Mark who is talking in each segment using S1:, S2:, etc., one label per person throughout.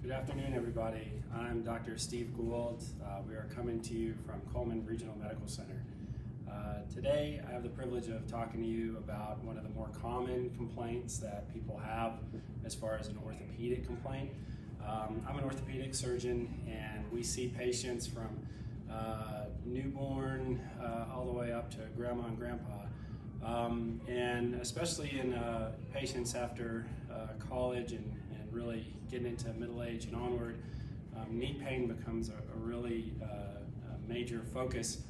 S1: Good afternoon, everybody. I'm Dr. Steve Gould. We are coming to you from Coleman Regional Medical Center. Today, I have the privilege of talking to you about one of the more common complaints that people have as far as an orthopedic complaint. I'm an orthopedic surgeon, and we see patients from newborn all the way up to grandma and grandpa. And especially in patients after college and really getting into middle age and onward, knee pain becomes a really major focus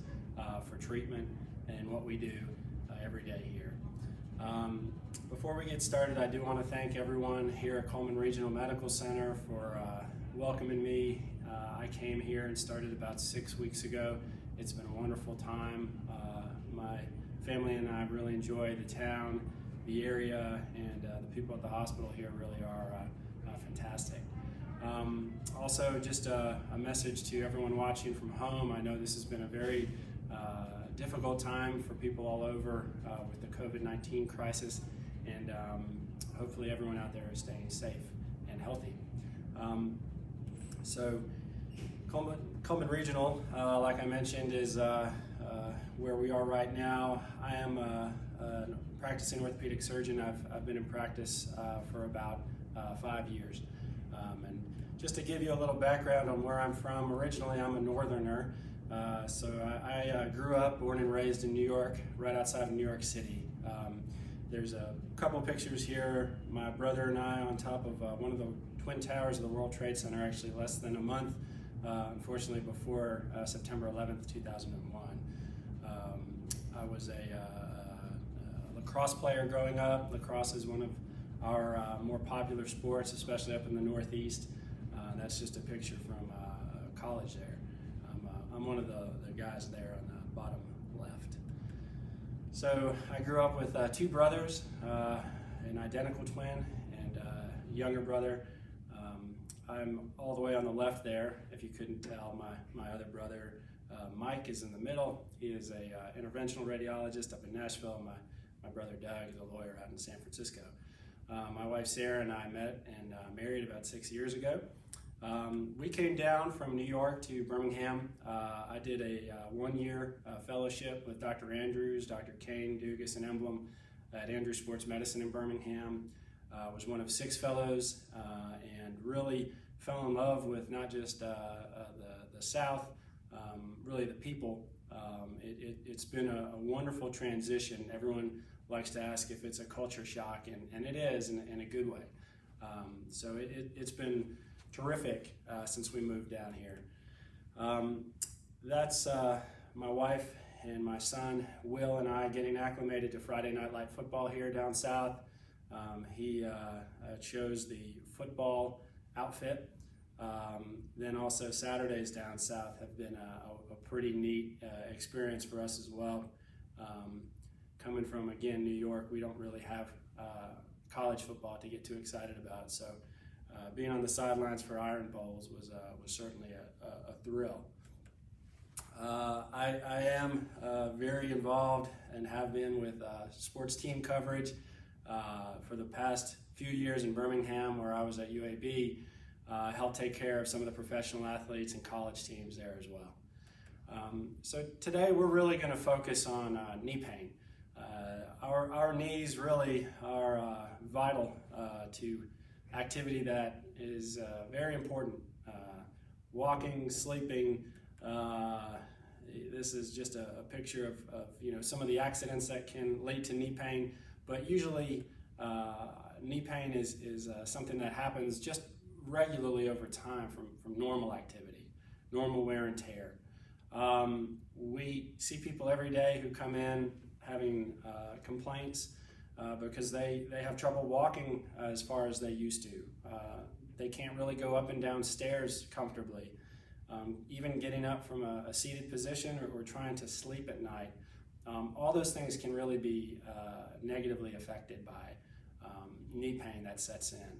S1: for treatment and what we do every day here. Before we get started, I do want to thank everyone here at Coleman Regional Medical Center for welcoming me. I came here and started about 6 weeks ago. It's been a wonderful time. My family and I really enjoy the town, the area, and the people at the hospital here really are fantastic. Also, just a message to everyone watching from home. I know this has been a very difficult time for people all over with the COVID-19 crisis, and hopefully everyone out there is staying safe and healthy. So Coleman Regional, like I mentioned, is where we are right now. I am a practicing orthopedic surgeon. I've been in practice for about 5 years. And just to give you a little background on where I'm from, originally I'm a northerner. So I grew up, born and raised in New York, right outside of New York City. There's a couple pictures here, my brother and I on top of one of the twin towers of the World Trade Center, actually less than a month, unfortunately before September 11th, 2001. I was a lacrosse player growing up. Lacrosse is one of our more popular sports, especially up in the Northeast. That's just a picture from college there. I'm one of the guys there on the bottom left. So I grew up with 2 brothers, an identical twin and a younger brother. I'm all the way on the left there, if you couldn't tell. My other brother, Mike, is in the middle. He is a interventional radiologist up in Nashville. My brother Doug is a lawyer out in San Francisco. My wife Sarah and I met and married about 6 years ago. We came down from New York to Birmingham. I did a 1-year fellowship with Dr. Andrews, Dr. Kane, Dugas, and Emblem at Andrews Sports Medicine in Birmingham. Was one of 6 fellows and really fell in love with not just the South, really the people. It's been a wonderful transition. Everyone likes to ask if it's a culture shock, and it is in a good way. So it's been terrific since we moved down here. That's my wife and my son Will and I getting acclimated to Friday Night Light football here down south. He chose the football outfit. Then also Saturdays down south have been a pretty neat experience for us as well. Coming from, again, New York, we don't really have college football to get too excited about. So being on the sidelines for Iron Bowls was certainly a thrill. I am very involved and have been with sports team coverage for the past few years in Birmingham, where I was at UAB. Helped take care of some of the professional athletes and college teams there as well. So today we're really going to focus on knee pain. Our knees really are vital to activity that is very important. Walking, sleeping. This is just a picture of some of the accidents that can lead to knee pain, but usually knee pain is something that happens just regularly over time from normal activity, normal wear and tear. We see people every day who come in having complaints because they have trouble walking as far as they used to. They can't really go up and down stairs comfortably. Even getting up from a seated position or trying to sleep at night. All those things can really be negatively affected by knee pain that sets in.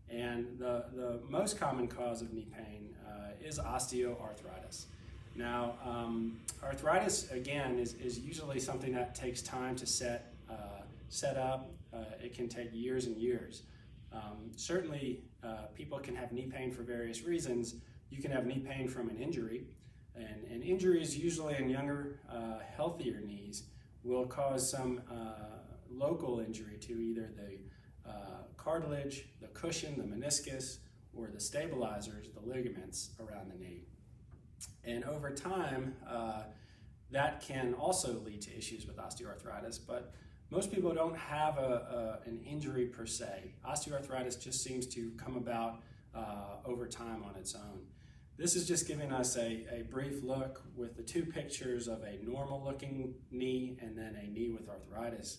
S1: And the most common cause of knee pain is osteoarthritis. Now, arthritis, again, is usually something that takes time to set up. It can take years and years. Certainly, people can have knee pain for various reasons. You can have knee pain from an injury, and injuries usually in younger, healthier knees will cause some local injury to either the cartilage, the cushion, the meniscus, or the stabilizers, the ligaments around the knee. And over time, that can also lead to issues with osteoarthritis, but most people don't have an injury per se. Osteoarthritis just seems to come about over time on its own. This is just giving us a brief look with the two pictures of a normal looking knee and then a knee with arthritis.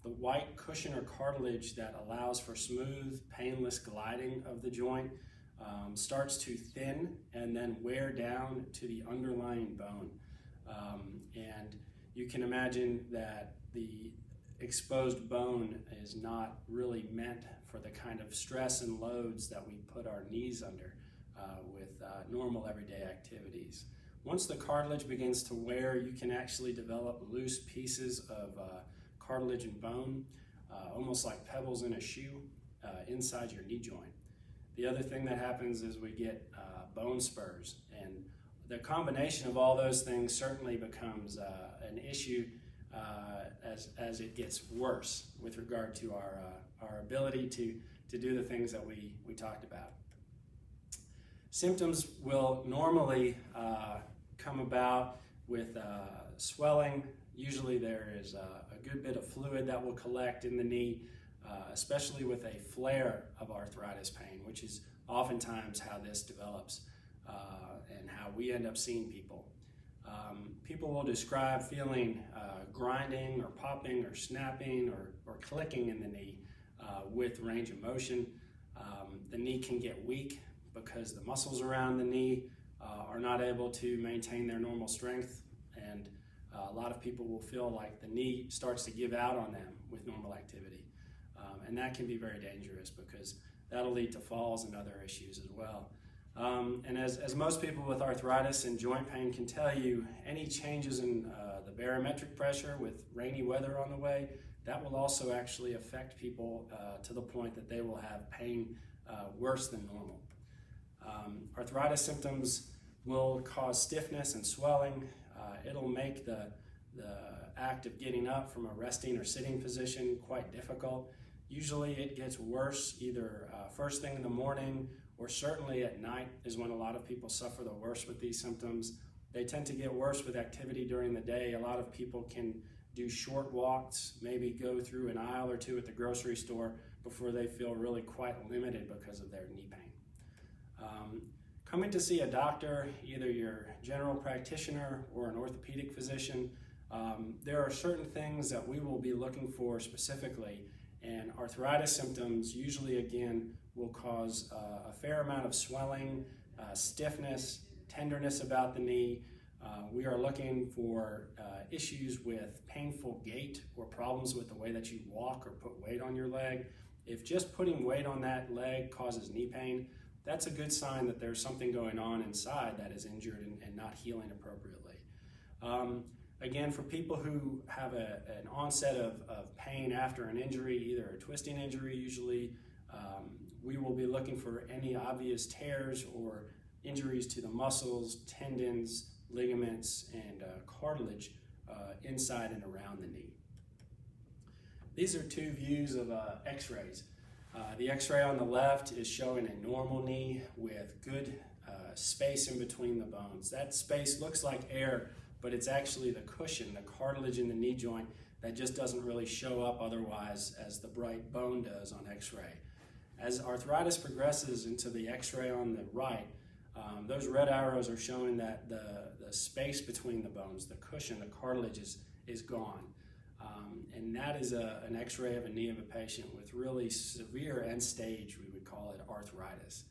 S1: The white cushion or cartilage that allows for smooth, painless gliding of the joint starts to thin and then wear down to the underlying bone. And you can imagine that the exposed bone is not really meant for the kind of stress and loads that we put our knees under with normal everyday activities. Once the cartilage begins to wear, you can actually develop loose pieces of cartilage and bone, almost like pebbles in a shoe, inside your knee joint. The other thing that happens is we get bone spurs, and the combination of all those things certainly becomes an issue as it gets worse with regard to our ability to do the things that we talked about. Symptoms will normally come about with swelling. Usually there is a good bit of fluid that will collect in the knee, especially with a flare of arthritis pain, which is oftentimes how this develops and how we end up seeing people. People will describe feeling grinding or popping or snapping or clicking in the knee with range of motion. The knee can get weak because the muscles around the knee are not able to maintain their normal strength, and a lot of people will feel like the knee starts to give out on them with normal activity. And that can be very dangerous because that'll lead to falls and other issues as well. And as most people with arthritis and joint pain can tell you, any changes in the barometric pressure with rainy weather on the way, that will also actually affect people to the point that they will have pain worse than normal. Arthritis symptoms will cause stiffness and swelling. It'll make the act of getting up from a resting or sitting position quite difficult. Usually it gets worse either first thing in the morning or certainly at night is when a lot of people suffer the worst with these symptoms. They tend to get worse with activity during the day. A lot of people can do short walks, maybe go through an aisle or two at the grocery store before they feel really quite limited because of their knee pain. Coming to see a doctor, either your general practitioner or an orthopedic physician, there are certain things that we will be looking for specifically, and arthritis symptoms usually, again, will cause a fair amount of swelling, stiffness, tenderness about the knee. We are looking for issues with painful gait or problems with the way that you walk or put weight on your leg. If just putting weight on that leg causes knee pain, that's a good sign that there's something going on inside that is injured and not healing appropriately. Again, for people who have an onset of pain after an injury, either a twisting injury usually, we will be looking for any obvious tears or injuries to the muscles, tendons, ligaments, and cartilage inside and around the knee. These are two views of x-rays. The x-ray on the left is showing a normal knee with good space in between the bones. That space looks like air, but it's actually the cushion, the cartilage in the knee joint that just doesn't really show up otherwise as the bright bone does on x-ray. As arthritis progresses into the x-ray on the right, those red arrows are showing that the space between the bones, the cushion, the cartilage is gone. And that is an x-ray of a knee of a patient with really severe end stage, we would call it arthritis.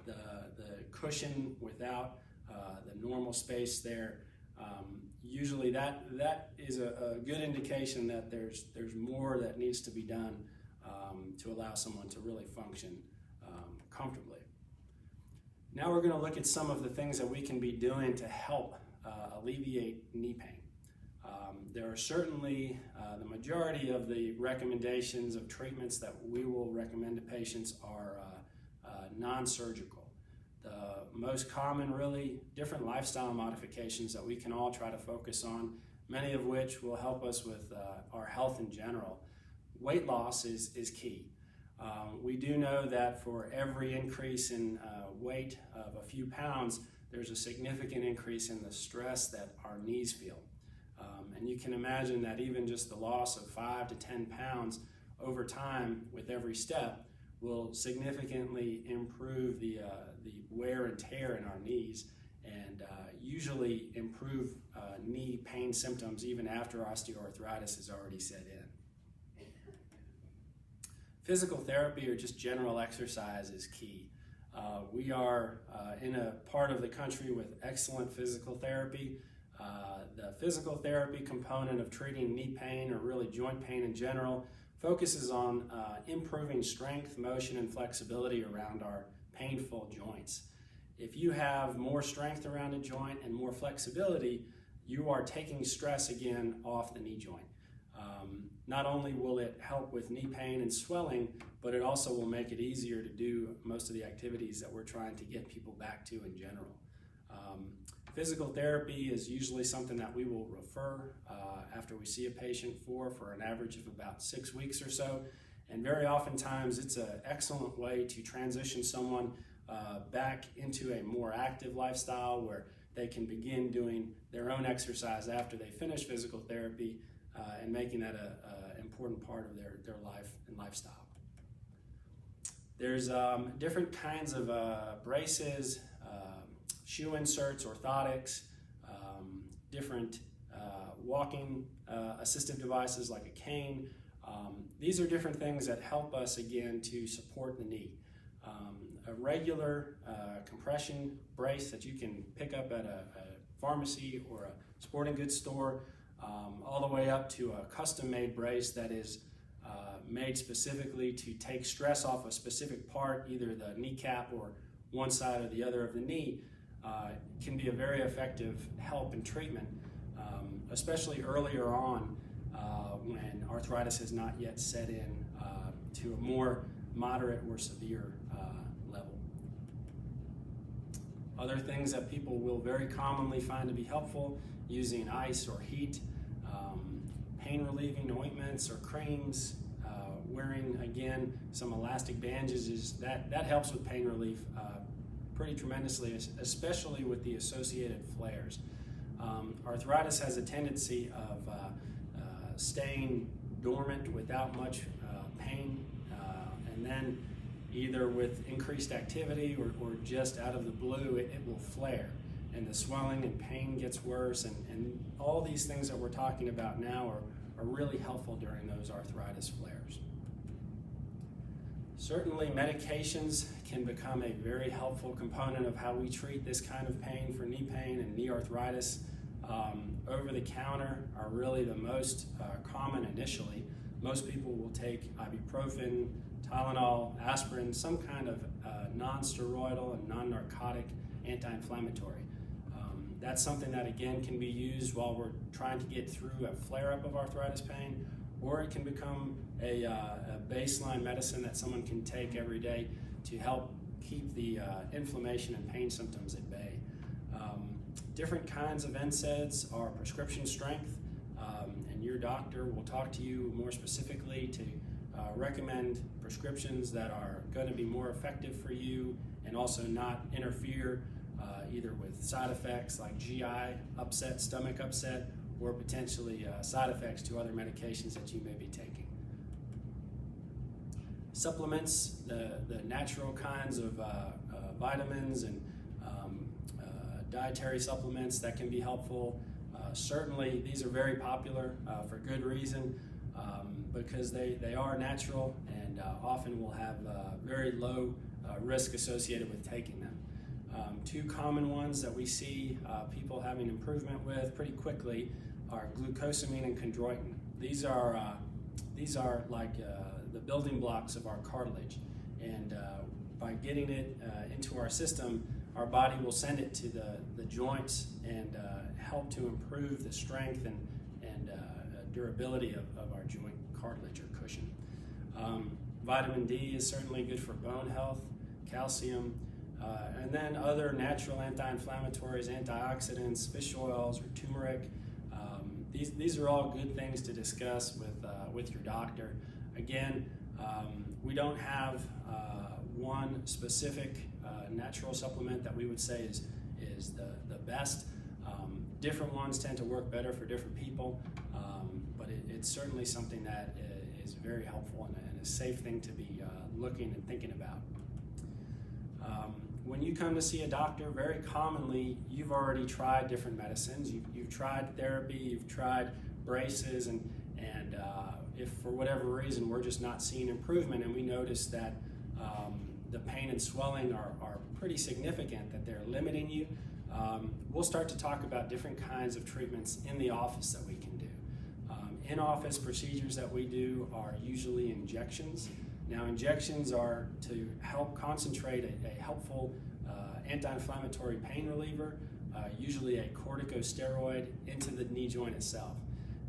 S1: The cushion without the normal space there, usually that is a good indication that there's more that needs to be done to allow someone to really function comfortably. Now we're going to look at some of the things that we can be doing to help alleviate knee pain. There are certainly the majority of the recommendations of treatments that we will recommend to patients are non-surgical. The most common, really, different lifestyle modifications that we can all try to focus on, many of which will help us with our health in general. Weight loss is key. We do know that for every increase in weight of a few pounds, there's a significant increase in the stress that our knees feel. And you can imagine that even just the loss of 5 to 10 pounds over time with every step will significantly improve the wear and tear in our knees, and usually improve knee pain symptoms even after osteoarthritis has already set in. Physical therapy or just general exercise is key. We are in a part of the country with excellent physical therapy. The physical therapy component of treating knee pain or really joint pain in general focuses on improving strength, motion, and flexibility around our painful joints. If you have more strength around a joint and more flexibility, you are taking stress again off the knee joint. Not only will it help with knee pain and swelling, but it also will make it easier to do most of the activities that we're trying to get people back to in general. Physical therapy is usually something that we will refer after we see a patient for an average of about 6 weeks or so. And very oftentimes it's an excellent way to transition someone back into a more active lifestyle where they can begin doing their own exercise after they finish physical therapy, and making that an important part of their life and lifestyle. There's different kinds of braces, shoe inserts, orthotics, different walking assistive devices like a cane. These are different things that help us again to support the knee. A regular compression brace that you can pick up at a pharmacy or a sporting goods store, all the way up to a custom-made brace that is made specifically to take stress off a specific part, either the kneecap or one side or the other of the knee, can be a very effective help in treatment, especially earlier on when arthritis has not yet set in to a more moderate or severe level. Other things that people will very commonly find to be helpful, using ice or heat, pain relieving ointments or creams, wearing again some elastic bandages, that helps with pain relief pretty tremendously, especially with the associated flares. Arthritis has a tendency of staying dormant without much pain, and then either with increased activity or just out of the blue, it will flare, and the swelling and pain gets worse, and all these things that we're talking about now are really helpful during those arthritis flares. Certainly medications can become a very helpful component of how we treat this kind of pain for knee pain and knee arthritis. Over-the-counter are really the most common initially. Most people will take ibuprofen, Tylenol, aspirin, some kind of non-steroidal and non-narcotic anti-inflammatory. That's something that again can be used while we're trying to get through a flare-up of arthritis pain, or it can become a baseline medicine that someone can take every day to help keep the inflammation and pain symptoms at bay. Different kinds of NSAIDs are prescription strength, and your doctor will talk to you more specifically to recommend prescriptions that are going to be more effective for you and also not interfere either with side effects like GI upset, stomach upset, or potentially side effects to other medications that you may be taking. Supplements, the natural kinds of vitamins and dietary supplements that can be helpful. Certainly these are very popular for good reason, because they are natural and often will have very low risk associated with taking them. Two common ones that we see people having improvement with pretty quickly are glucosamine and chondroitin. These are like the building blocks of our cartilage, and by getting it into our system, our body will send it to the joints and help to improve the strength and and durability of our joint cartilage or cushion. Vitamin D is certainly good for bone health, calcium, and then other natural anti-inflammatories, antioxidants, fish oils, or turmeric. These are all good things to discuss with your doctor. Again, we don't have one specific natural supplement that we would say is the best. Different ones tend to work better for different people, but it's certainly something that is very helpful and a safe thing to be looking and thinking about. When you come to see a doctor, very commonly you've already tried different medicines. You've tried therapy, you've tried braces, and if for whatever reason we're just not seeing improvement and we notice that the pain and swelling are pretty significant, that they're limiting you, we'll start to talk about different kinds of treatments in the office that we can do. In-office procedures that we do are usually injections. Now, injections are to help concentrate a helpful anti-inflammatory pain reliever, usually a corticosteroid, into the knee joint itself.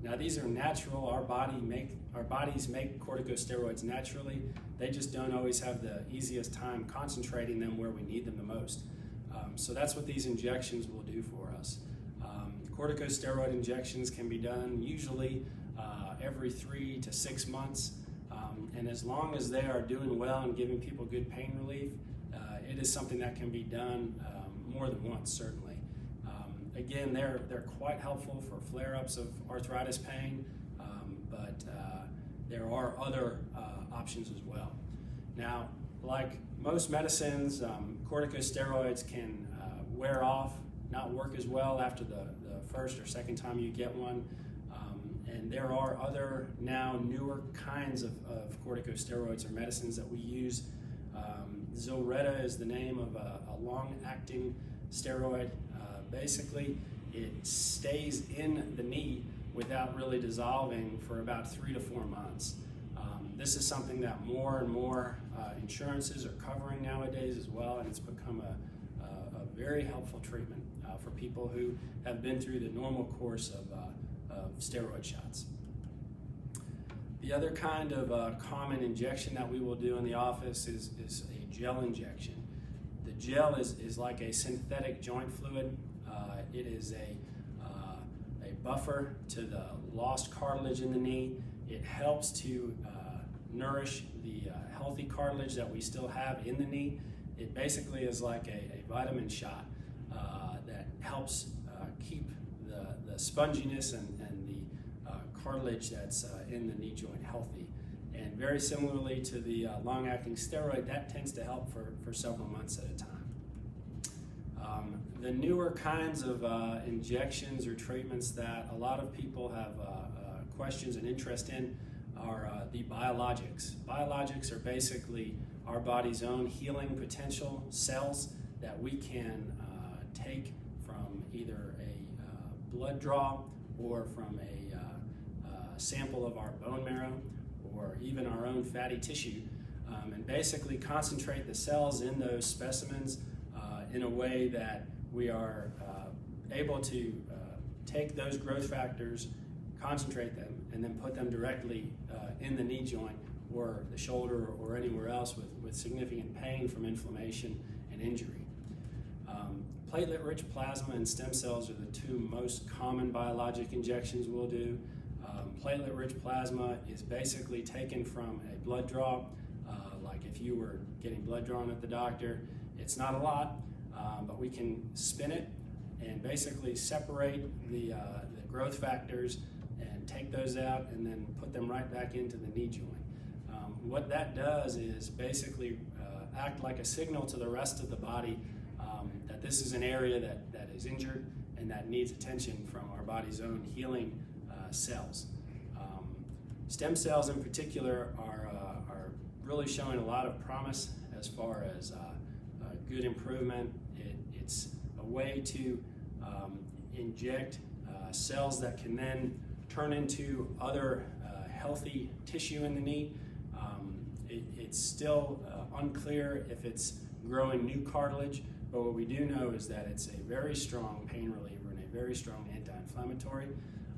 S1: Now, these are natural. Our bodies make corticosteroids naturally. They just don't always have the easiest time concentrating them where we need them the most. So that's what these injections will do for us. Corticosteroid injections can be done usually every 3 to 6 months. And as long as they are doing well and giving people good pain relief, it is something that can be done more than once, certainly. Again, they're quite helpful for flare-ups of arthritis pain, but there are other options as well. Now, like most medicines, corticosteroids can wear off, not work as well after the first or second time you get one. And there are other now newer kinds of corticosteroids or medicines that we use. Zilretta is the name of a long-acting steroid. Basically, it stays in the knee without really dissolving for about 3 to 4 months. This is something that more and more insurances are covering nowadays as well, and it's become a very helpful treatment for people who have been through the normal course of steroid shots. The other kind of common injection that we will do in the office is a gel injection. The gel is like a synthetic joint fluid. It is a buffer to the lost cartilage in the knee. It helps to nourish the healthy cartilage that we still have in the knee. It basically is like a vitamin shot that helps keep the sponginess and the cartilage that's in the knee joint healthy. And very similarly to the long-acting steroid, that tends to help for several months at a time. The newer kinds of injections or treatments that a lot of people have questions and interest in are the biologics. Biologics are basically our body's own healing potential cells that we can take from either a blood draw or from a sample of our bone marrow or even our own fatty tissue, and basically concentrate the cells in those specimens in a way that we are able to take those growth factors, concentrate them, and then put them directly in the knee joint or the shoulder or anywhere else with significant pain from inflammation and injury. Platelet-rich plasma and stem cells are the two most common biologic injections we'll do. Platelet-rich plasma is basically taken from a blood draw, like if you were getting blood drawn at the doctor. It's not a lot, but we can spin it and basically separate the growth factors and take those out and then put them right back into the knee joint. What that does is basically act like a signal to the rest of the body that this is an area that is injured and that needs attention from our body's own healing cells. Stem cells in particular are really showing a lot of promise as far as good improvement. It's a way to inject cells that can then turn into other healthy tissue in the knee. It's still unclear if it's growing new cartilage, but what we do know is that it's a very strong pain reliever and a very strong anti-inflammatory,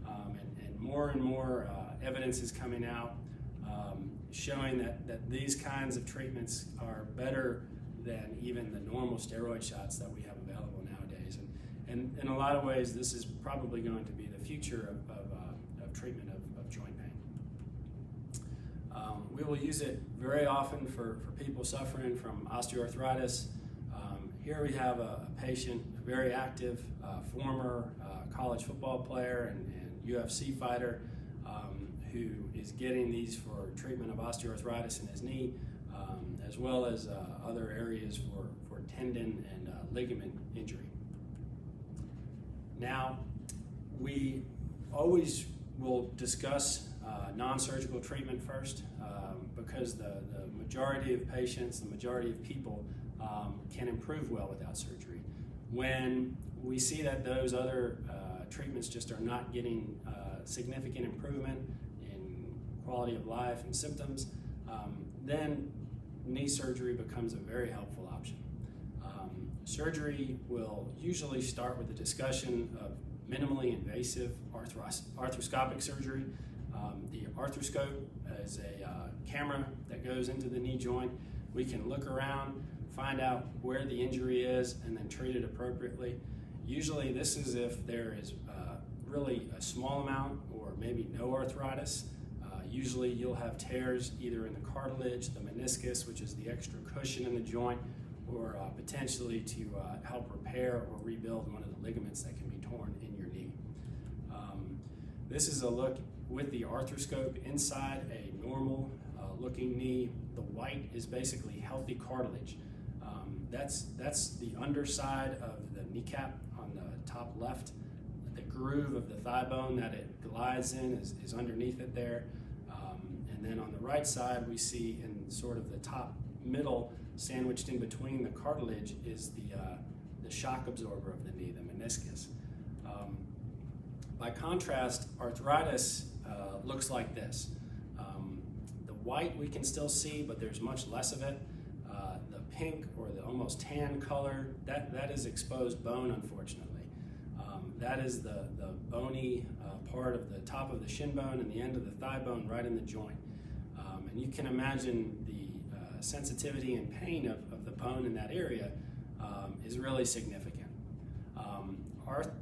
S1: and more and more evidence is coming out showing that these kinds of treatments are better than even the normal steroid shots that we have available nowadays. And in a lot of ways, this is probably going to be the future of treatment of joint pain. We will use it very often for people suffering from osteoarthritis. Here we have a patient, a very active former college football player and UFC fighter who is getting these for treatment of osteoarthritis in his knee, as well as other areas for tendon and ligament injury. Now, we always will discuss non-surgical treatment first because the majority of patients, the majority of people can improve well without surgery. When we see that those other treatments just are not getting significant improvement in quality of life and symptoms, then knee surgery becomes a very helpful option. Surgery will usually start with a discussion of minimally invasive arthroscopic surgery. The arthroscope is a camera that goes into the knee joint. We can look around, find out where the injury is, and then treat it appropriately. Usually this is if there is really a small amount or maybe no arthritis. Usually you'll have tears either in the cartilage, the meniscus, which is the extra cushion in the joint, or potentially to help repair or rebuild one of the ligaments that can be torn in your knee. This is a look with the arthroscope inside a normal looking knee. The white is basically healthy cartilage. That's the underside of the kneecap on the top left. The groove of the thigh bone that it glides in is underneath it there. And then on the right side, we see in sort of the top middle, sandwiched in between the cartilage, is the shock absorber of the knee, the meniscus. By contrast, arthritis looks like this. The white we can still see, but there's much less of it. The pink or the almost tan color, that is exposed bone, unfortunately. That is the bony part of the top of the shin bone and the end of the thigh bone right in the joint. And you can imagine the sensitivity and pain of the bone in that area is really significant.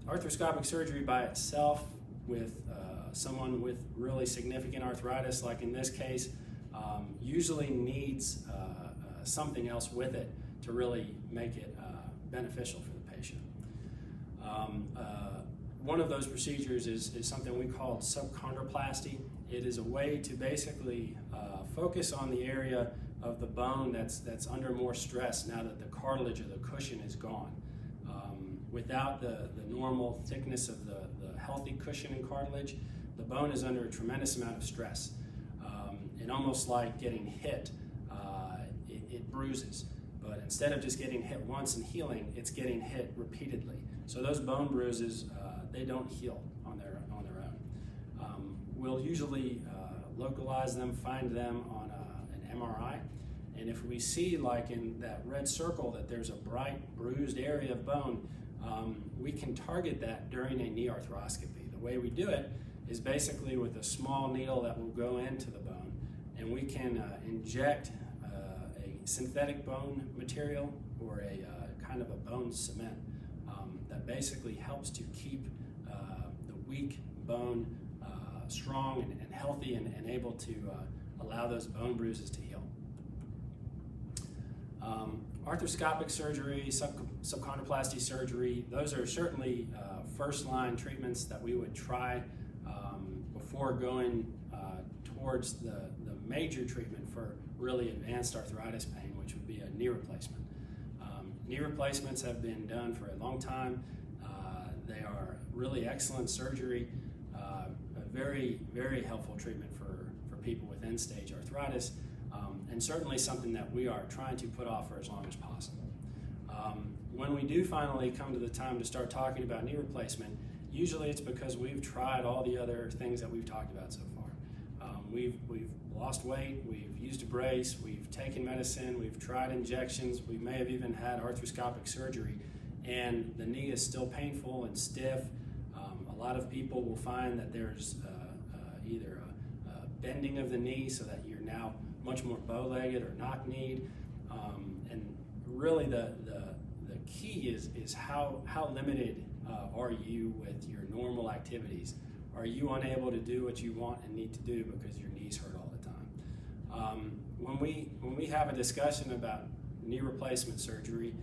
S1: Arthroscopic surgery by itself with someone with really significant arthritis, like in this case, usually needs something else with it to really make it beneficial for the patient. One of those procedures is something we call subchronoplasty. It is a way to basically focus on the area of the bone that's under more stress now that the cartilage or the cushion is gone. Without the normal thickness of the healthy cushion and cartilage, the bone is under a tremendous amount of stress. And almost like getting hit, it bruises. But instead of just getting hit once and healing, it's getting hit repeatedly. So those bone bruises, they don't heal on their own. We'll usually localize them, find them on an MRI. And if we see, like in that red circle, that there's a bright bruised area of bone, we can target that during a knee arthroscopy. The way we do it is basically with a small needle that will go into the bone, and we can inject a synthetic bone material or a kind of a bone cement that basically helps to keep the weak bone strong and healthy and able to allow those bone bruises to heal. Arthroscopic surgery, subchronoplasty surgery, those are certainly first-line treatments that we would try before going towards the major treatment for really advanced arthritis pain, which would be a knee replacement. Knee replacements have been done for a long time. They are really excellent surgery, a very, very helpful treatment for people with end-stage arthritis, and certainly something that we are trying to put off for as long as possible. When we do finally come to the time to start talking about knee replacement, usually it's because we've tried all the other things that we've talked about so far. We've lost weight, we've used a brace, we've taken medicine, we've tried injections, we may have even had arthroscopic surgery, and the knee is still painful and stiff. A lot of people will find that there's either a bending of the knee so that you're now much more bow-legged or knock-kneed. And really the key is how limited are you with your normal activities? Are you unable to do what you want and need to do because your knees hurt all the time? When we have a discussion about knee replacement surgery,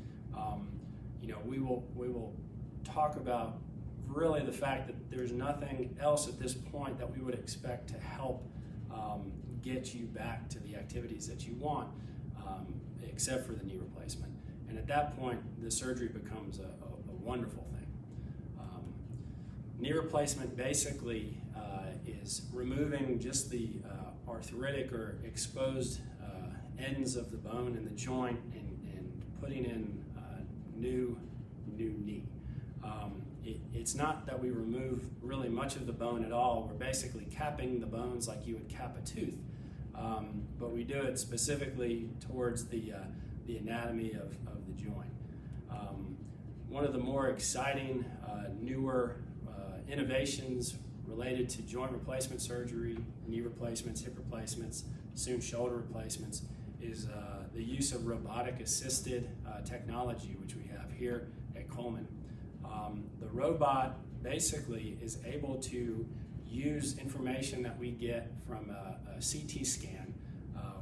S1: we will talk about really the fact that there's nothing else at this point that we would expect to help get you back to the activities that you want, except for the knee replacement. And at that point, the surgery becomes a wonderful thing. Knee replacement basically is removing just the arthritic or exposed ends of the bone in the joint and putting in new knee. It's not that we remove really much of the bone at all. We're basically capping the bones like you would cap a tooth, but we do it specifically towards the anatomy of the joint. One of the more exciting, newer innovations related to joint replacement surgery, knee replacements, hip replacements, soon shoulder replacements, is the use of robotic-assisted technology, which we have here at Coleman. The robot basically is able to use information that we get from a CT scan,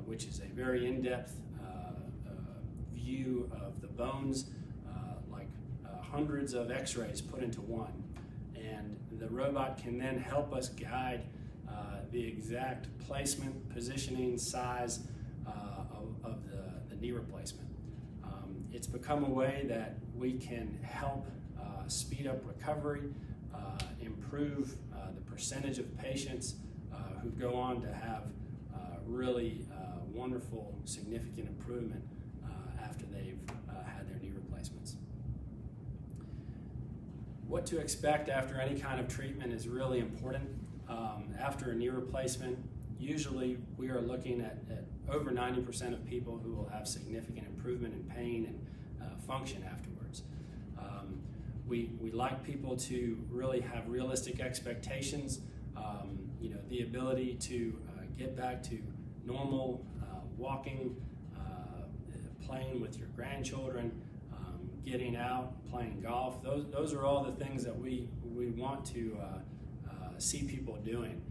S1: which is a very in-depth view of the bones, like hundreds of x-rays put into one. And the robot can then help us guide the exact placement, positioning, size of the knee replacement. It's become a way that we can help speed up recovery, improve the percentage of patients who go on to have really wonderful, significant improvement after they've had their knee replacements. What to expect after any kind of treatment is really important. After a knee replacement, usually we are looking at over 90% of people who will have significant improvement in pain and function afterwards. We like people to really have realistic expectations, the ability to get back to normal walking, playing with your grandchildren, getting out, playing golf. Those are all the things that we want to see people doing.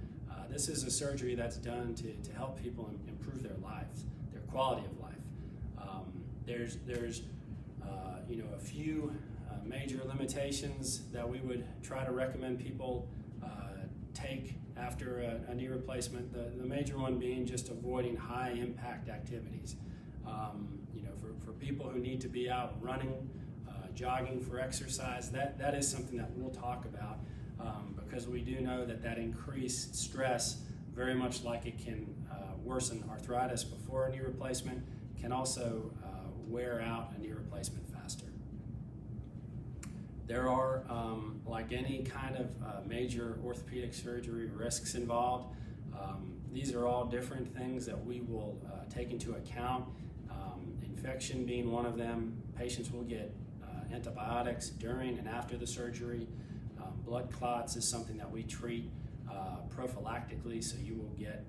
S1: This is a surgery that's done to help people improve their lives, their quality of life. There's a few major limitations that we would try to recommend people take after a knee replacement. The major one being just avoiding high impact activities. For people who need to be out running, jogging for exercise, that is something that we'll talk about because we do know that increased stress, very much like it can worsen arthritis before a knee replacement, can also wear out a knee replacement faster. There are, like any kind of major orthopedic surgery, risks involved. These are all different things that we will take into account. Infection being one of them. Patients will get antibiotics during and after the surgery. Blood clots is something that we treat prophylactically, so you will get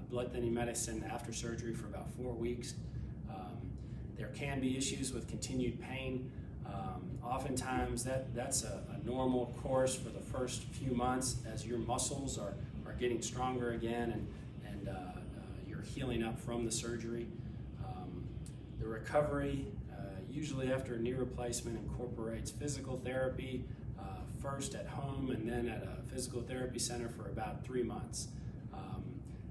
S1: blood thinning medicine after surgery for about 4 weeks. There can be issues with continued pain. Oftentimes that's a normal course for the first few months as your muscles are getting stronger again and you're healing up from the surgery. The recovery, usually after a knee replacement, incorporates physical therapy, first at home and then at a physical therapy center for about 3 months.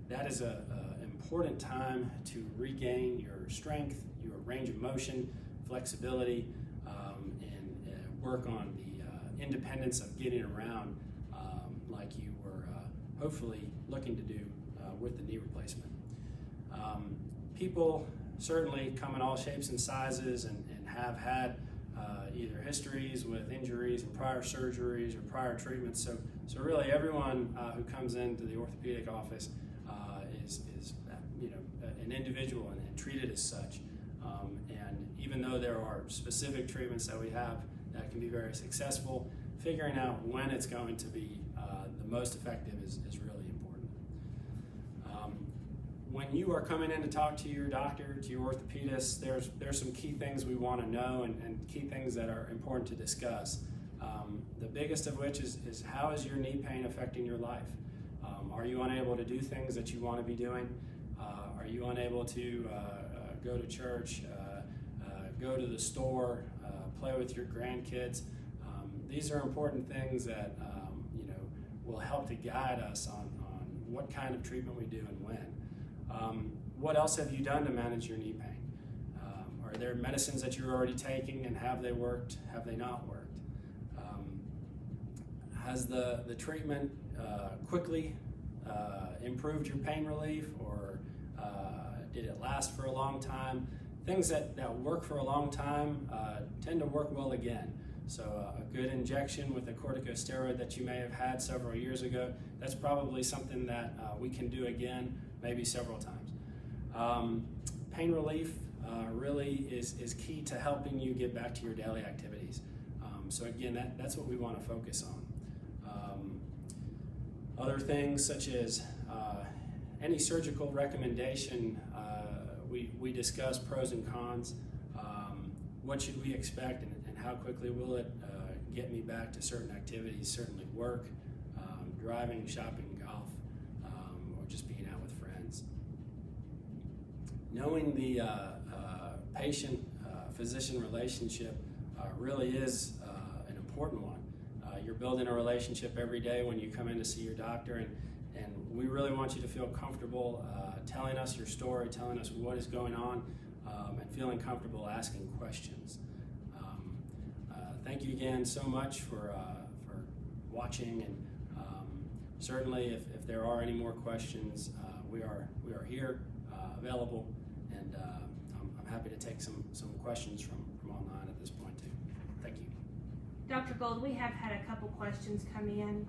S1: That is an important time to regain your strength, your range of motion, flexibility, and work on the independence of getting around like you were hopefully looking to do with the knee replacement. People certainly come in all shapes and sizes and have had either histories with injuries and prior surgeries or prior treatments. So really everyone who comes into the orthopedic office is an individual and treated as such. And even though there are specific treatments that we have that can be very successful, figuring out when it's going to be the most effective is really important. when you are coming in to talk to your doctor, to your orthopedist, there's some key things we want to know and key things that are important to discuss. The biggest of which is how is your knee pain affecting your life? Are you unable to do things that you want to be doing? Are you unable to go to church, go to the store, play with your grandkids? These are important things that will help to guide us on what kind of treatment we do and when. What else have you done to manage your knee pain? Are there medicines that you're already taking, and have they worked? Have they not worked? Has the treatment quickly improved your pain relief, or did it last for a long time? Things that work for a long time tend to work well again. So a good injection with a corticosteroid that you may have had several years ago, that's probably something that we can do again, maybe several times. Pain relief really is key to helping you get back to your daily activities. So again, that's what we want to focus on. Other things such as any surgical recommendation, we discuss pros and cons. What should we expect, and how quickly will it get me back to certain activities, certainly work, driving, shopping, golf, or just being out with friends. Knowing the patient-physician relationship really is an important one. You're building a relationship every day when you come in to see your doctor, and we really want you to feel comfortable telling us your story, telling us what is going on, and feeling comfortable asking questions. Thank you again so much for watching, and certainly if there are any more questions, we are here available, and I'm happy to take some questions from online at this point too. Thank you.
S2: Dr. Gould, we have had a couple questions come in.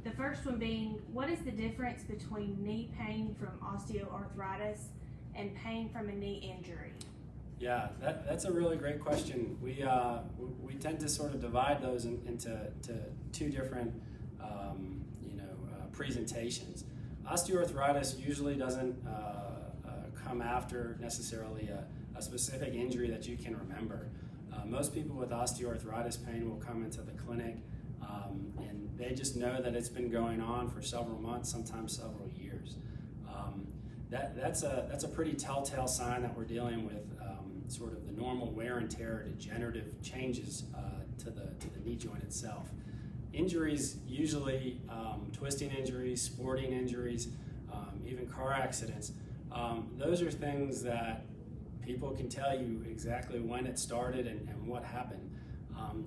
S2: The first one being, what is the difference between knee pain from osteoarthritis and pain from a knee injury?
S1: Yeah, that's a really great question. We tend to sort of divide those into two different presentations. Osteoarthritis usually doesn't come after necessarily a specific injury that you can remember. Most people with osteoarthritis pain will come into the clinic and they just know that it's been going on for several months, sometimes several years. That's a pretty telltale sign that we're dealing with sort of the normal wear and tear, degenerative changes to the knee joint itself. Injuries, usually twisting injuries, sporting injuries, even car accidents, those are things that people can tell you exactly when it started and what happened.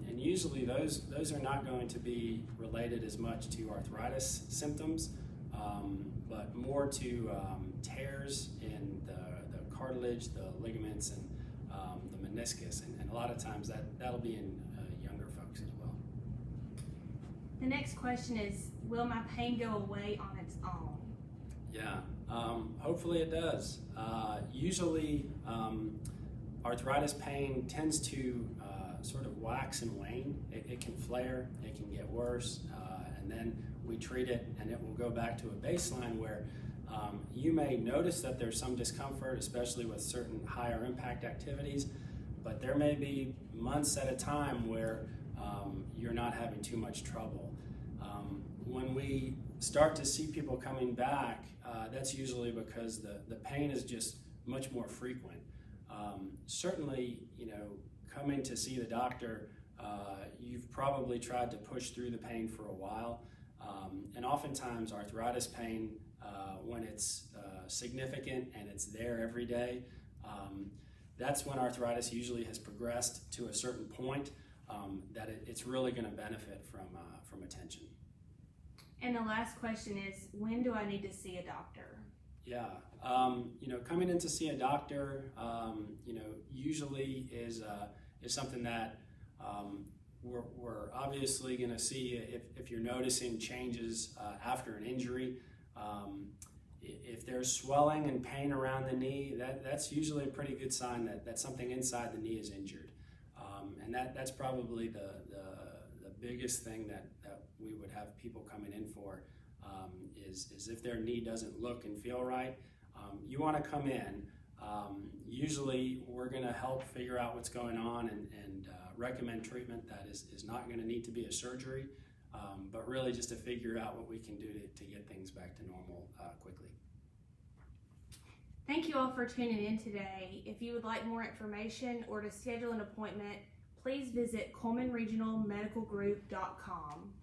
S1: And usually those are not going to be related as much to arthritis symptoms, but more to tears in the cartilage, the ligaments, and the meniscus. And a lot of times that'll be in younger folks as well.
S2: The next question is, will my pain go away on its own?
S1: Yeah, hopefully it does. Usually arthritis pain tends to sort of wax and wane. It can flare, it can get worse, and then we treat it and it will go back to a baseline where you may notice that there's some discomfort, especially with certain higher impact activities, but there may be months at a time where you're not having too much trouble. When we start to see people coming back, that's usually because the pain is just much more frequent. Certainly, coming to see the doctor, you've probably tried to push through the pain for a while, and oftentimes arthritis pain, when it's significant and it's there every day, that's when arthritis usually has progressed to a certain point that it's really going to benefit from attention.
S2: And the last question is, when do I need to see a doctor?
S1: Yeah, coming in to see a doctor, usually is something that we're obviously going to see if you're noticing changes after an injury. If there's swelling and pain around the knee, that's usually a pretty good sign that something inside the knee is injured. And that's probably the biggest thing that we would have people coming in for, is if their knee doesn't look and feel right, you want to come in. Usually we're going to help figure out what's going on and recommend treatment that is not going to need to be a surgery, but really just to figure out what we can do to get things back to normal quickly.
S2: Thank you all for tuning in today. If you would like more information or to schedule an appointment, please visit ColemanRegionalMedicalGroup.com.